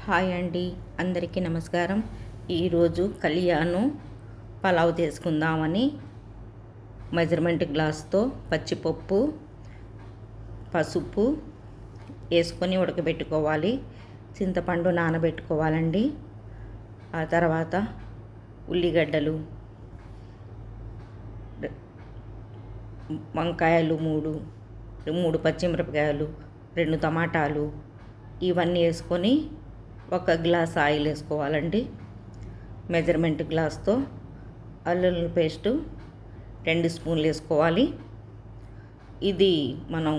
Hi అండి, అందరికీ నమస్కారం. ఈరోజు కళ్యాణం పలావ్ చేసుకుందామని మెజర్మెంట్ గ్లాస్తో పచ్చిపప్పు, పసుపు వేసుకొని ఉడకబెట్టుకోవాలి. చింతపండు నానబెట్టుకోవాలండి. ఆ తర్వాత ఉల్లిగడ్డలు, వంకాయలు మూడు పచ్చిమిరపకాయలు, 2 టమాటాలు ఇవన్నీ వేసుకొని ఒక గ్లాస్ ఆయిల్ వేసుకోవాలండి. మెజర్మెంట్ గ్లాస్తో అల్లం పేస్టు 2 స్పూన్లు వేసుకోవాలి. ఇది మనం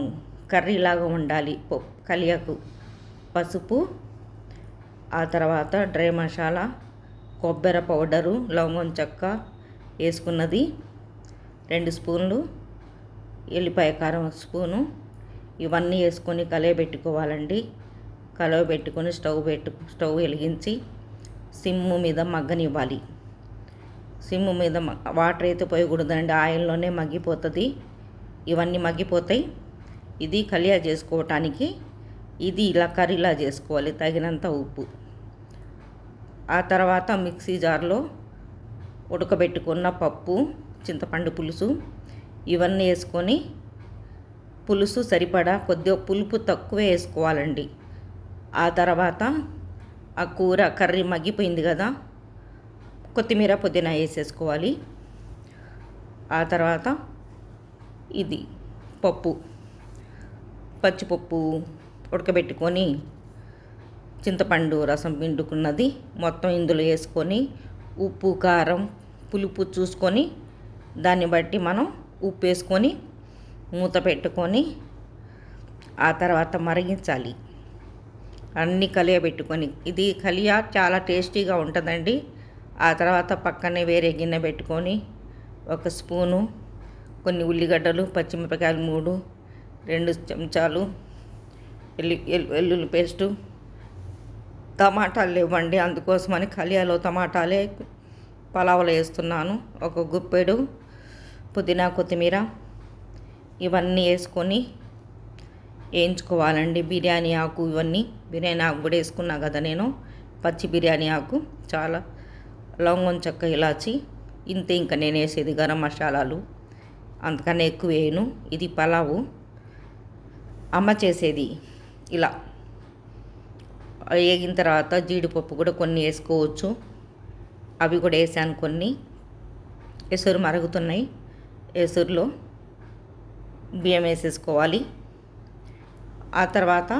కర్రీలాగా ఉండాలి. కలియకు పసుపు, ఆ తర్వాత డ్రై మసాలా, కొబ్బరి పౌడరు, లవంగం చెక్క వేసుకున్నది 2 స్పూన్లు, ఎల్లిపాయ కారం 1 స్పూను, ఇవన్నీ వేసుకొని కలయబెట్టుకోవాలండి. కలయబెట్టుకొని స్టవ్ వెలిగించి సిమ్ము మీద మగ్గనివ్వాలి. సిమ్ము మీద వాటర్ అయితే పోయకూడదండి, ఆయిల్లోనే మగ్గిపోతుంది. ఇవన్నీ మగ్గిపోతాయి. ఇది కలియా చేసుకోవటానికి ఇది ఇలా కర్రీలా చేసుకోవాలి. తగినంత ఉప్పు. ఆ తర్వాత మిక్సీ జార్లో ఉడకబెట్టుకున్న పప్పు, చింతపండు పులుసు ఇవన్నీ వేసుకొని, పులుసు సరిపడా కొద్దిగా పులుపు తక్కువే వేసుకోవాలండి. ఆ తర్వాత ఆ కర్రీ మగ్గిపోయింది కదా, కొత్తిమీర పుదీనా వేసేసుకోవాలి. ఆ తర్వాత ఇది పచ్చిపప్పు ఉడకబెట్టుకొని చింతపండు రసం పిండుకున్నది మొత్తం ఇందులో వేసుకొని, ఉప్పు కారం పులుపు చూసుకొని దాన్ని బట్టి మనం ఉప్పు వేసుకొని మూత పెట్టుకొని ఆ తర్వాత మరిగించాలి. అన్నీ కలియబెట్టుకొని, ఇది కలియా చాలా టేస్టీగా ఉంటుందండి. ఆ తర్వాత పక్కనే వేరే గిన్నె పెట్టుకొని 1 స్పూను, కొన్ని ఉల్లిగడ్డలు, పచ్చిమిరపకాయలు 3, 2 చెంచాలు వెల్లుల్లి పేస్టు, టమాటాలు ఇవ్వండి, అందుకోసమని కలియాలో టమాటాలే పలావులో వేస్తున్నాను. 1 గుప్పెడు పుదీనా, కొత్తిమీర ఇవన్నీ వేసుకొని వేయించుకోవాలండి. బిర్యానీ ఆకు ఇవన్నీ, బిర్యానీ ఆకు కూడా వేసుకున్నా కదా నేను, పచ్చి బిర్యానీ ఆకు, చాలా లవంగం చెక్క, ఇలాచి ఇంతే. ఇంకా నేను వేసేది గరం మసాలాలు, అంతకన్నా ఎక్కువ వేయను. ఇది పలావు అమ్మ చేసేది ఇలా. వేగిన తర్వాత జీడిపప్పు కూడా కొన్ని వేసుకోవచ్చు, అవి కూడా వేసాను కొన్ని. ఎసురు మరుగుతున్నాయి, ఎసురులో బియ్యం వేసేసుకోవాలి. ఆ తర్వాత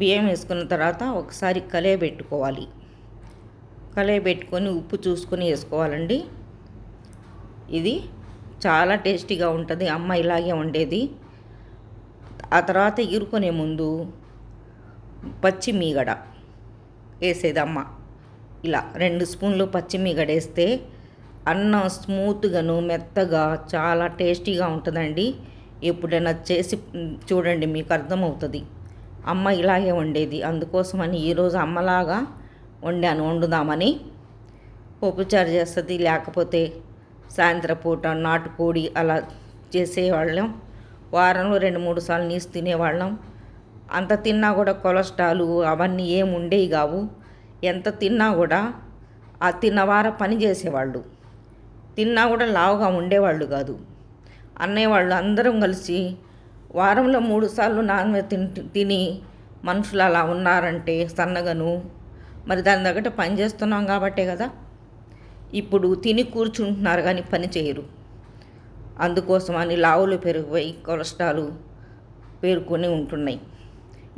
బియ్యం వేసుకున్న తర్వాత ఒకసారి కలయబెట్టుకోవాలి. కలయబెట్టుకొని ఉప్పు చూసుకొని వేసుకోవాలండి. ఇది చాలా టేస్టీగా ఉంటుంది. అమ్మ ఇలాగే వండేది. ఆ తర్వాత ఇరుకునే ముందు పచ్చిమీగడ వేసేది అమ్మ. ఇలా 2 స్పూన్లు పచ్చిమీగడ వేస్తే అన్నం స్మూత్గాను మెత్తగా చాలా టేస్టీగా ఉంటుందండి. ఎప్పుడైనా చేసి చూడండి, మీకు అర్థమవుతుంది. అమ్మ ఇలాగే వండేది, అందుకోసమని ఈరోజు అమ్మలాగా వండుదామని. పప్పుచారు చేస్తుంది, లేకపోతే సాయంత్రం పూట నాటుకోడి అలా చేసేవాళ్ళం. వారంలో 2-3 సార్లు నీసు తినేవాళ్ళం. అంత తిన్నా కూడా కొలెస్ట్రాల్ అవన్నీ ఏమి ఉండేవి కావు. ఎంత తిన్నా కూడా ఆ తిన్నవార పని చేసేవాళ్ళు, తిన్నా కూడా లావుగా ఉండేవాళ్ళు కాదు. అన్నయ్య వాళ్ళు అందరం కలిసి వారంలో 3 సార్లు నాన్ వెజ్ తిని మనుషులు అలా ఉన్నారంటే సన్నగను, మరి దాని తగ్గట్టు పని చేస్తున్నాం కాబట్టే కదా. ఇప్పుడు తిని కూర్చుంటున్నారు కానీ పని చేయరు. అందుకోసమని లావులు పెరిగిపోయి కొలెస్ట్రాల్ పేరుకొని ఉంటున్నాయి.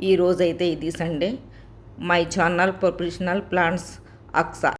ఈరోజైతే ఇది Sunday. My channel professional plans Aqsa.